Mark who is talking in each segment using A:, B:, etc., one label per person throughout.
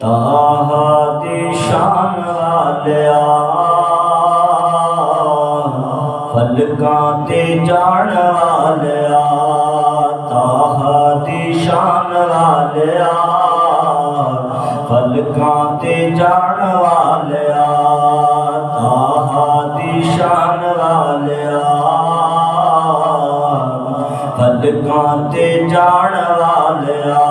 A: ताहा दी शान वालिया फलकां ते जान वालिया ताहा दी शान वालिया फलकां ते जान वालिया ताहा दी शान वालिया फलकां ते जान वालिया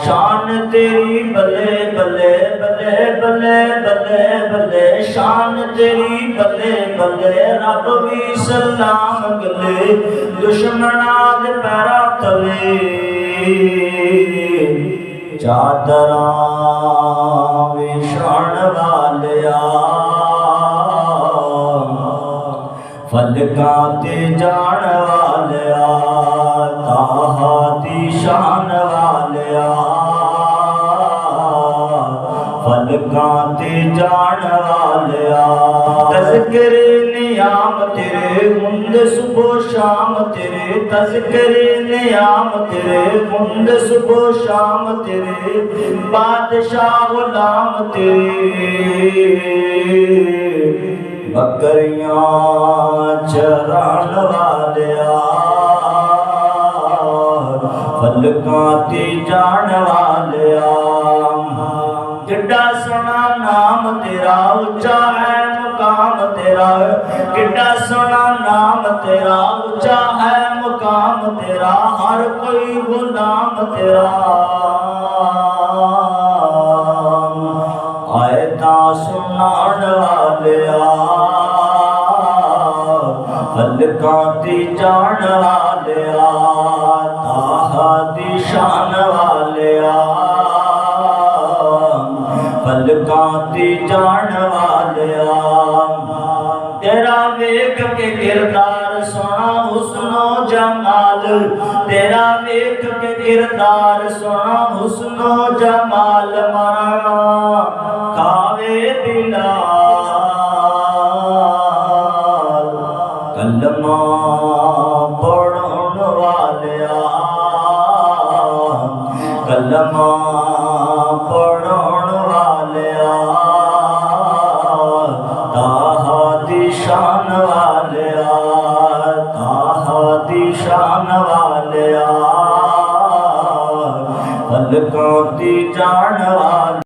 A: शान तेरी बल्ले बल्ले बल्ले बल्ले बल्ले बल्ले शान तेरी बल्ले बल्ले रब भी सलाम गले दुश्मना दे पैरा तले चादरा विछाण वालिया फलकां ते जान वालिया ताहा दी शान वालिया फलकां ते जान वालिया तज़किरे नियाम तेरे मुंद सुबह शाम तेरे तज़किरे नियाम तेरे मुंद सुबह शाम तेरे बादशाह गुलाम तेरे बकरियां चरान वालिया फलकां ते जान वालिया किड्डा सोना नाम तेरा उच्चा है मुकाम तेरा किड्डा सोना नाम तेरा उच्चा है मुकाम तेरा हर कोई गुलाम तेरा आयता सुनान वालिया फलकां ते जान वालिया ताहा दी शान वालिया फलकां ते जान वालिया तेरा वेख के किरदार सोना हुस्नो जमाल तेरा वेख के किरदार सोना हुस्नो जमाल मारा कावे बिलाल कलमा पढ़न वालिया कलमा पढ़न वालिया ताहा दी शान वालिया ताहा दी शान वालिया फलकां ते जान वालिया।